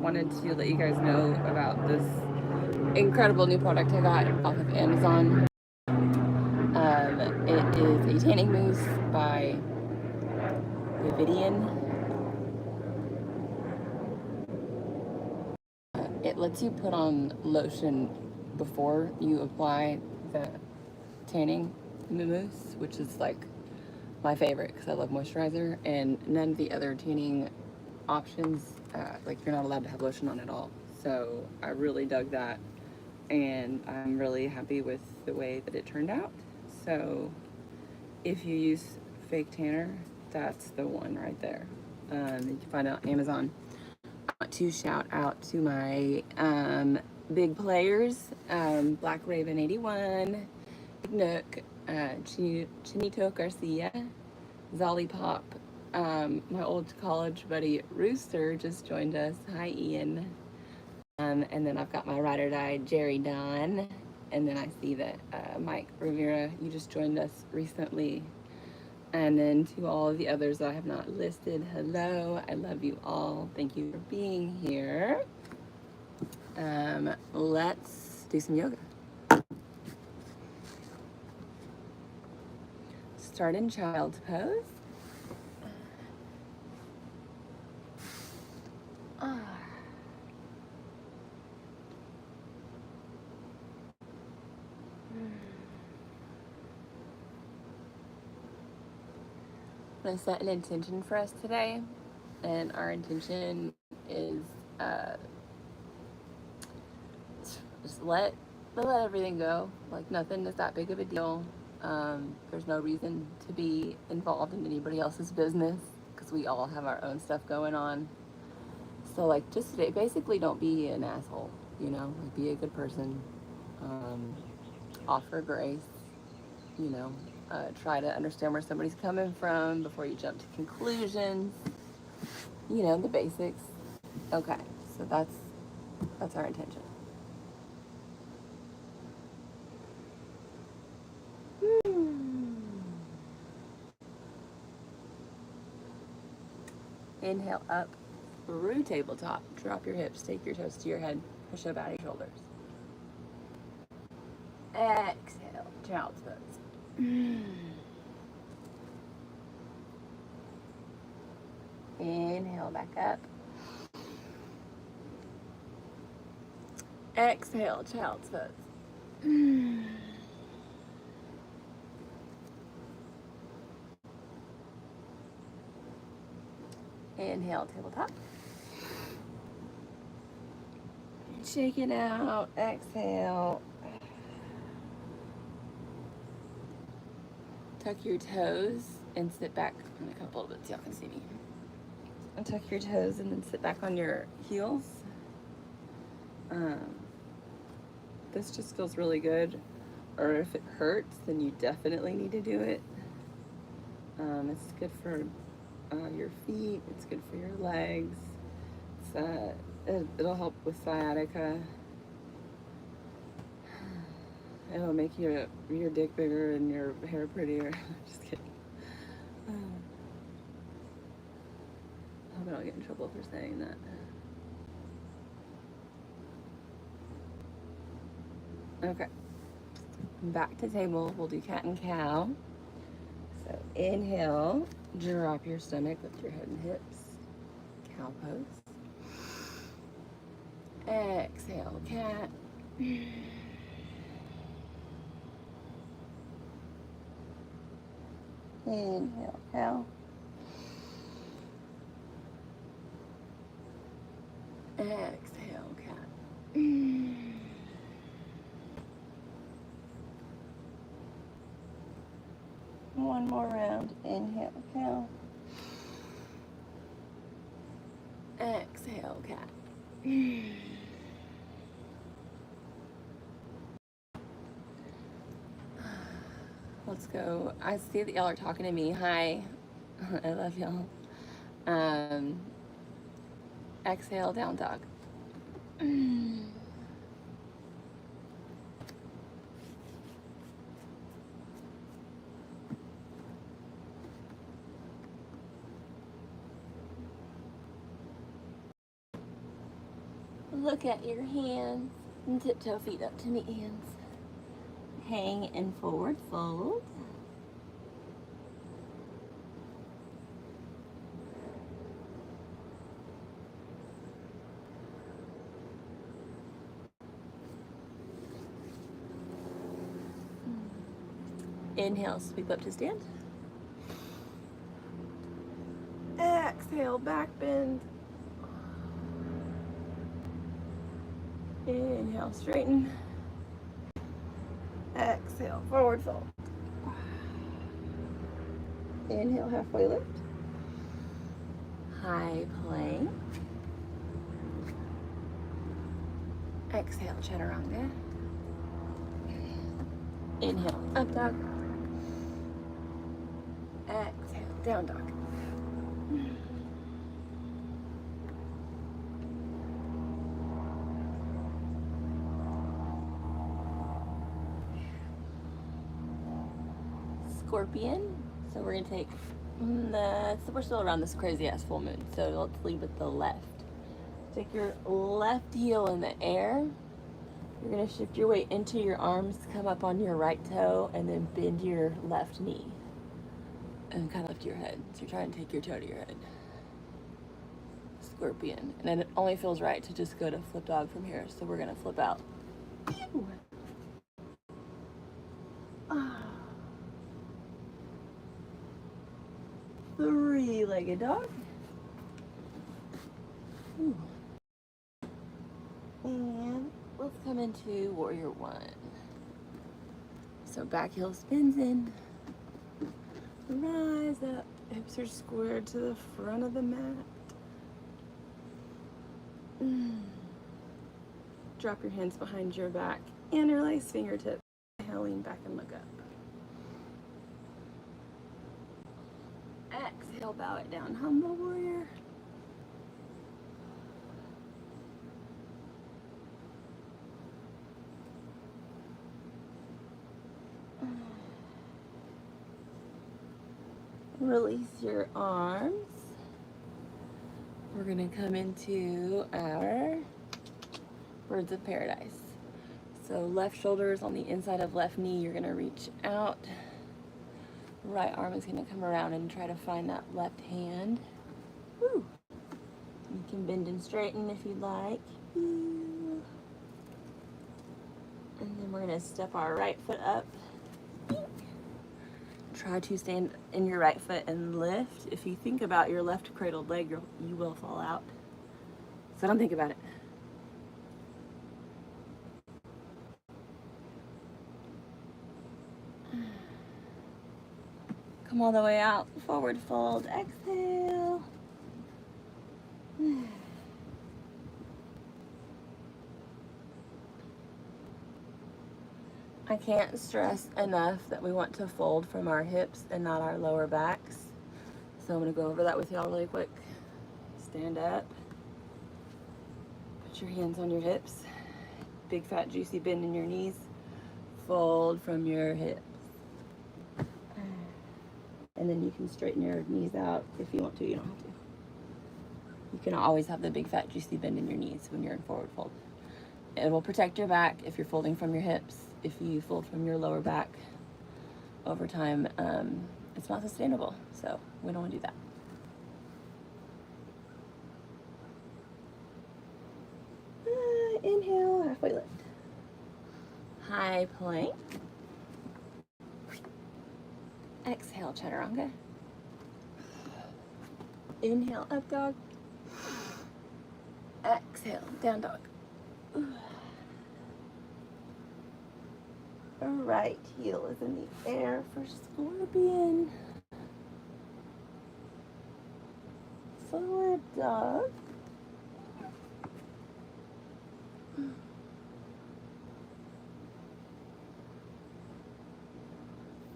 wanted to let you guys know about this incredible new product I got off of Amazon. It is a tanning mousse by Pigeon. It lets you put on lotion before you apply the tanning mousse, which is like my favorite because I love moisturizer, and none of the other tanning options, like you're not allowed to have lotion on at all. So I really dug that, and I'm really happy with the way that it turned out. So if you use fake tanner, that's the one right there. You can find it on Amazon. I want to shout out to my big players, Black Raven 81, Nook, Chinito Garcia, Zolly Pop, my old college buddy Rooster just joined us. Hi, Ian. And then I've got my ride or die Jerry Don. And then I see that Mike Rivera, you just joined us recently. And then to all of the others that I have not listed, hello. I love you all. Thank you for being here. Let's do some yoga. Start in child's pose. I'm going to set an intention for us today, and our intention is just let everything go. Like, nothing is that big of a deal. There's no reason to be involved in anybody else's business because we all have our own stuff going on. So, like, just today, basically don't be an asshole, you know, like, be a good person, offer grace, you know, try to understand where somebody's coming from before you jump to conclusions, you know, the basics. Okay, so that's our intention. Inhale up through tabletop. Drop your hips, take your toes to your head, push up out of your shoulders. Exhale, child's pose. Inhale back up. Exhale, child's pose. Inhale, tabletop. Shake it out. Exhale. Tuck your toes and sit back. I'm gonna come up a little bit so y'all can see me. And tuck your toes and then sit back on your heels. This just feels really good. Or if it hurts, then you definitely need to do it. It's good for your feet. It's good for your legs. It'll help with sciatica. It'll make your dick bigger and your hair prettier. Just kidding. I hope I don't get in trouble for saying that. Okay. Back to table. We'll do cat and cow. So inhale, drop your stomach, lift your head and hips. Cow pose. Exhale, cat. Inhale, cow. Exhale, cat. One more round. Inhale, cow. Exhale, cat. Let's go. I see that y'all are talking to me. Hi. I love y'all. Exhale, down dog. Look at your hands and tiptoe feet up to meet hands. Hang and forward fold. Inhale, sweep up to stand. Exhale, back bend. Inhale, straighten. Exhale, forward fold. Inhale, halfway lift. High plank. Exhale, chaturanga. Inhale, up dog. Exhale, down dog. Scorpion. So we're gonna take we're still around this crazy ass full moon. So let's lead with the left. Take your left heel in the air. You're gonna shift your weight into your arms, come up on your right toe, and then bend your left knee. And kind of lift your head. So you're trying to take your toe to your head. Scorpion. And then it only feels right to just go to flip dog from here. So we're gonna flip out. Ew. Three-legged dog. Ooh. And let's come into warrior one. So back heel spins in. Rise up. Hips are squared to the front of the mat. Drop your hands behind your back. Interlace fingertips. Inhale, lean back and look up. Exhale, bow it down. Humble warrior. Release your arms. We're gonna come into our birds of paradise. So left shoulder is on the inside of left knee. You're gonna reach out. Right arm is gonna come around and try to find that left hand. Woo. You can bend and straighten if you'd like. And then we're gonna step our right foot up. Try to stand in your right foot and lift. If you think about your left cradled leg, you will fall out. So don't think about it. Come all the way out, forward fold, exhale. I can't stress enough that we want to fold from our hips and not our lower backs. So I'm gonna go over that with y'all really quick. Stand up. Put your hands on your hips. Big fat juicy bend in your knees. Fold from your hips. And then you can straighten your knees out if you want to, you don't have to. You can always have the big fat juicy bend in your knees when you're in forward fold. It will protect your back if you're folding from your hips. If you fold from your lower back over time, it's not sustainable. So we don't want to do that. Inhale, halfway lift. High plank. Exhale, chaturanga. Inhale, up dog. Exhale, down dog. Right heel is in the air for scorpion. Forward dog.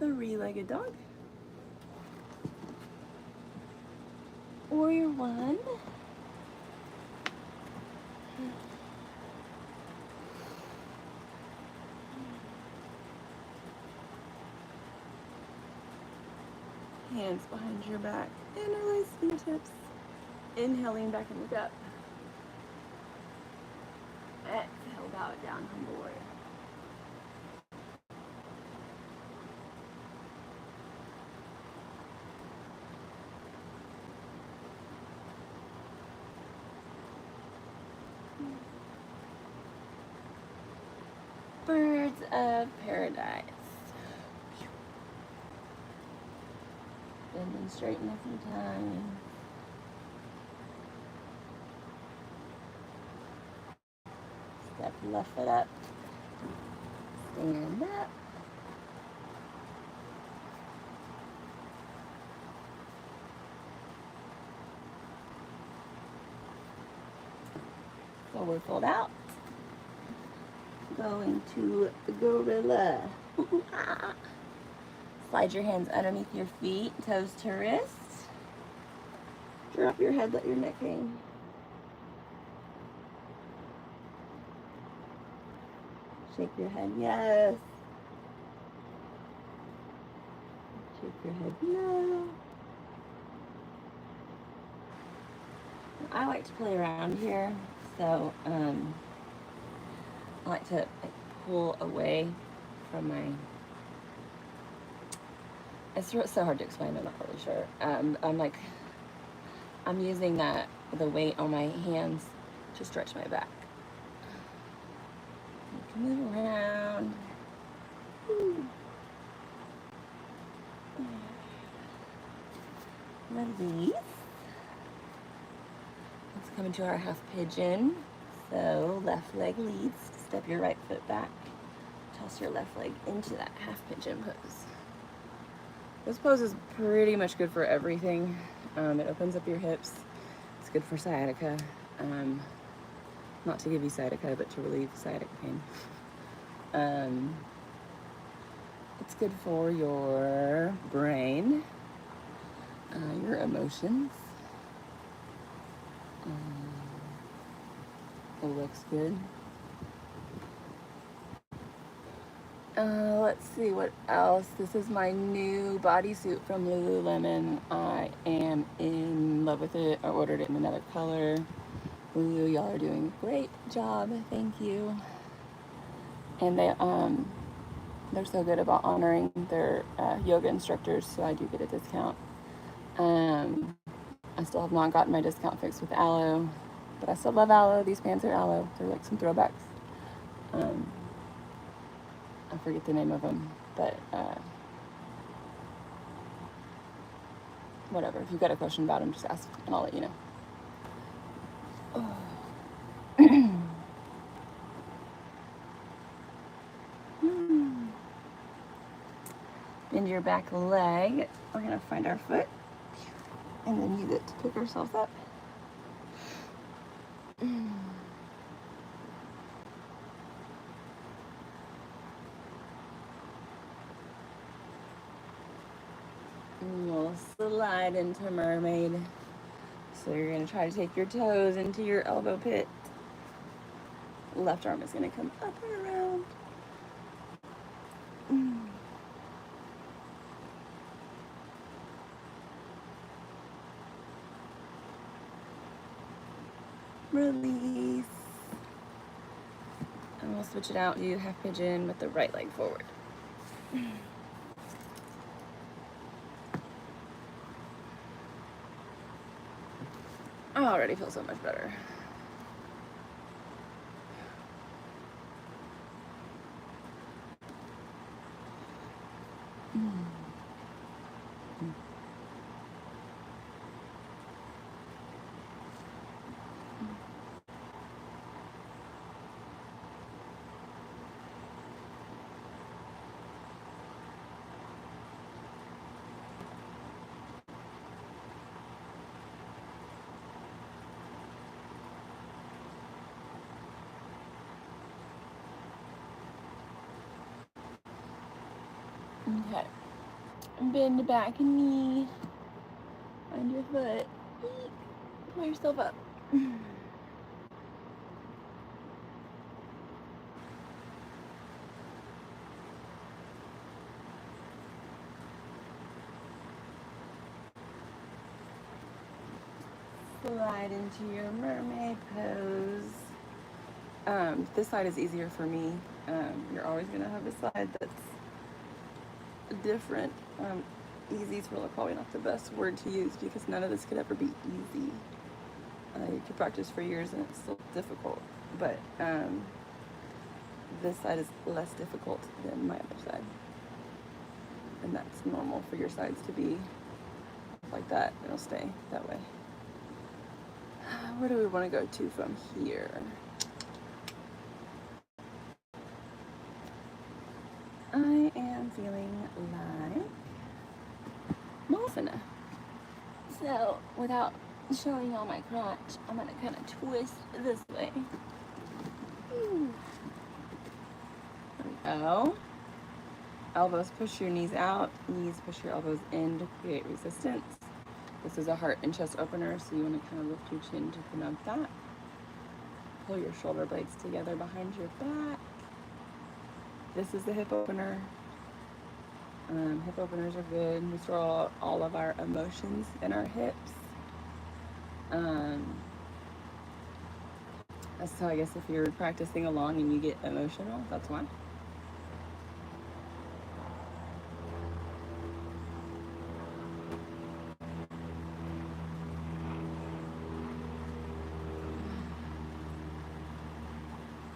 Three-legged dog. Warrior one. Hands behind your back. Interlace fingertips. Inhale, lean back and look up. bow it down, humble warrior. Birds of paradise. Bend and straighten a few times. Step left foot up. Stand up. Forward fold out. Going to gorilla. Slide your hands underneath your feet, toes to wrist. Drop your head, let your neck hang. Shake your head, yes. Shake your head, no. I like to play around here, so I like to pull away from my. It's so hard to explain. I'm not really sure. I'm using the weight on my hands to stretch my back. You can move around. Release. Let's come into our half pigeon. So left leg leads. Step your right foot back. Toss your left leg into that half pigeon pose. This pose is pretty much good for everything. It opens up your hips. It's good for sciatica. Not to give you sciatica, but to relieve sciatic pain. It's good for your brain, your emotions. It looks good. Let's see what else. This is my new bodysuit from Lululemon. I am in love with it. I ordered it in another color. Lulu, y'all are doing a great job. Thank you. And they're so good about honoring their yoga instructors, so I do get a discount. I still have not gotten my discount fixed with Aloe, but I still love Aloe. These pants are Aloe. They're like some throwbacks. I forget the name of them, but whatever. If you've got a question about them, just ask and I'll let you know. Bend your back leg. We're gonna find our foot and then use it to pick ourselves up. And we'll slide into mermaid. So you're gonna try to take your toes into your elbow pit. Left arm is gonna come up and around. Release. And we'll switch it out, do half pigeon with the right leg forward. I already feel so much better. Okay. Bend the back knee. Find your foot. Pull yourself up. Slide into your mermaid pose. This side is easier for me. You're always gonna have a side that's different. Easy is really probably not the best word to use because none of this could ever be easy. You could practice for years and it's still difficult, but this side is less difficult than my other side. And that's normal for your sides to be like that. It'll stay that way. Where do we want to go to from here? I am feeling like Muffina. So without showing y'all my crotch, I'm gonna kind of twist this way. There we go. Elbows push your knees out, knees push your elbows in to create resistance. This is a heart and chest opener, so you want to kind of lift your chin to promote that. Pull your shoulder blades together behind your back. This is the hip opener. Hip openers are good. We store all of our emotions in our hips. So I guess if you're practicing along and you get emotional, that's why.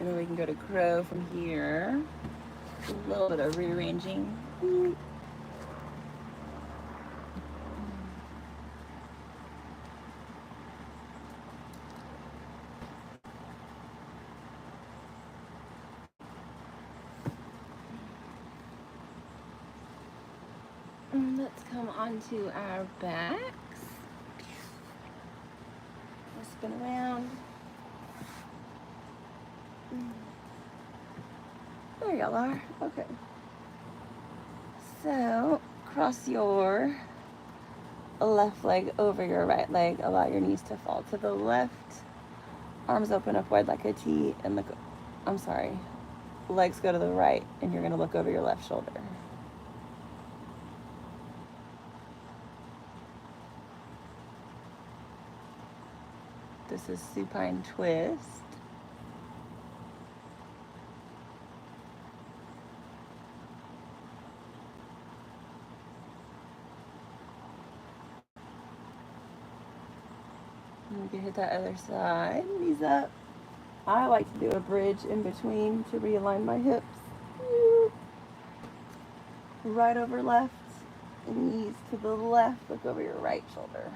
And then we can go to crow from here. A little bit of rearranging. Let's come onto our backs. We'll spin around. There y'all are. Okay. So, cross your left leg over your right leg. Allow your knees to fall to the left. Arms open up wide like a T and look, legs go to the right and you're going to look over your left shoulder. This is supine twist. And you can hit that other side, knees up. I like to do a bridge in between to realign my hips. Right over left, and knees to the left, look over your right shoulder.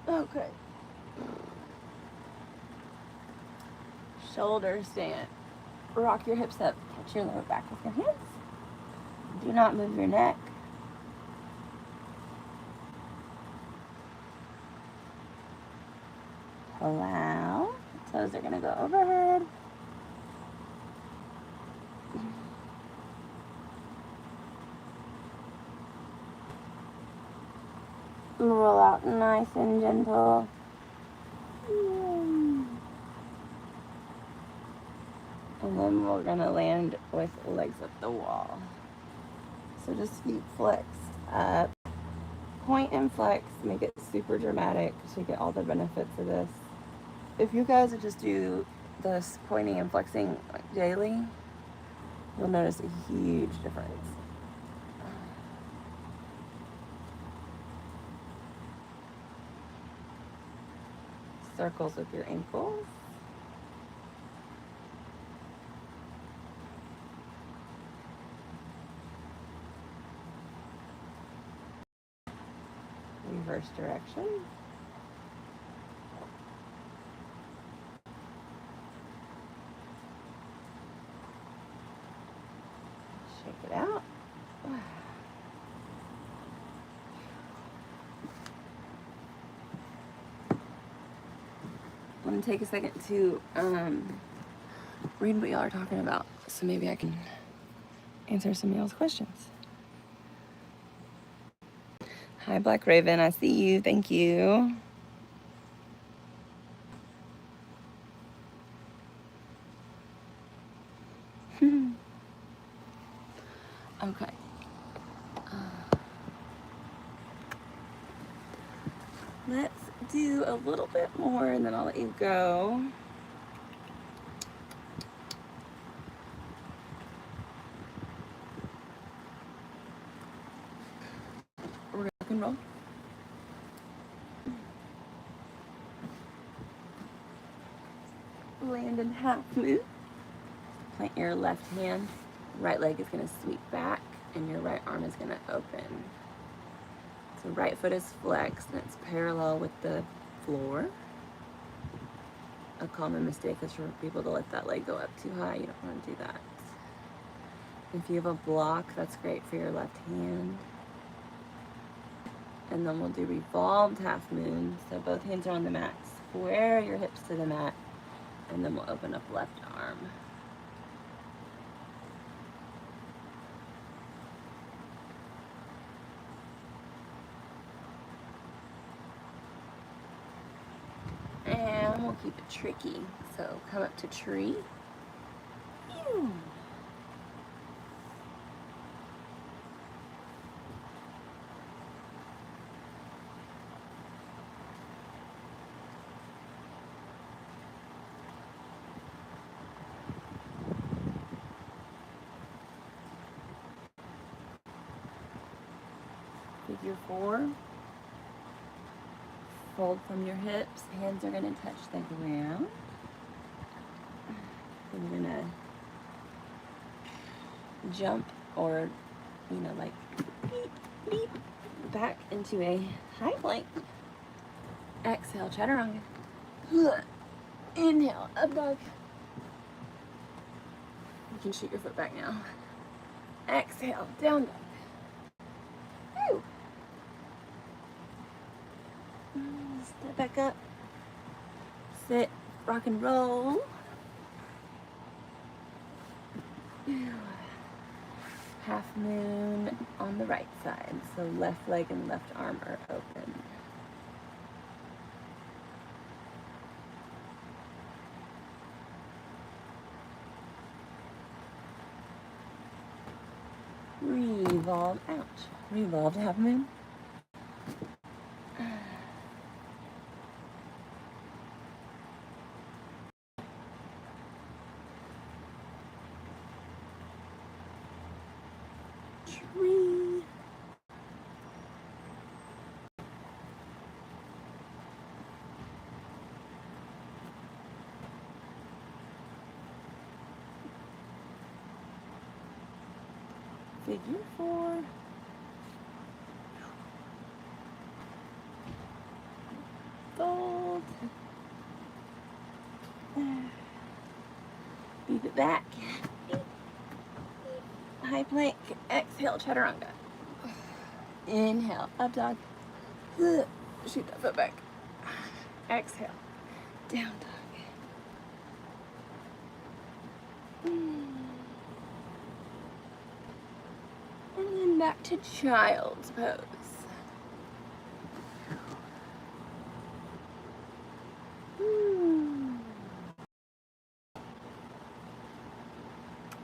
Okay. Shoulder stand. Rock your hips up. Catch your lower back with your hands. Do not move your neck. Allow. Toes are going to go overhead. Roll out nice and gentle. And then we're going to land with legs up the wall. So just feet flexed up. Point and flex, make it super dramatic to get all the benefits of this. If you guys would just do this pointing and flexing like daily, you'll notice a huge difference. Circles with your ankles. Reverse direction. Shake it out. I'm gonna take a second to read what y'all are talking about, so maybe I can answer some of y'all's questions. Hi, Black Raven, I see you. Thank you. Okay. Let's do a little bit more and then I'll let you go. Rock and roll. Land in half moon. Plant your left hand. Right leg is going to sweep back and your right arm is going to open. So right foot is flexed and it's parallel with the floor. A common mistake is for people to let that leg go up too high. You don't want to do that. If you have a block, that's great for your left hand. And then we'll do revolved half moon. So both hands are on the mat. Square your hips to the mat. And then we'll open up left arm. And we'll keep it tricky. So come up to tree. Ew. Figure 4. Fold from your hips. Hands are going to touch the ground. We're going to jump or, like beep, beep, back into a high plank. Exhale, chaturanga. Inhale, up dog. You can shoot your foot back now. Exhale, down dog. Woo. Step back up. Sit, rock and roll. Half moon on the right side. So left leg and left arm are open. Revolve out. Revolve half moon. Tree. Figure 4. Fold. Beep it back. High plank. Exhale, chaturanga. Inhale, up dog. Shoot that foot back. Exhale, down dog. And then back to child's pose.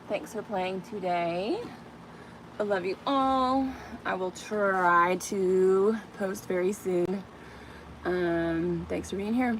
Thanks for playing today. I love you all. I will try to post very soon. Thanks for being here.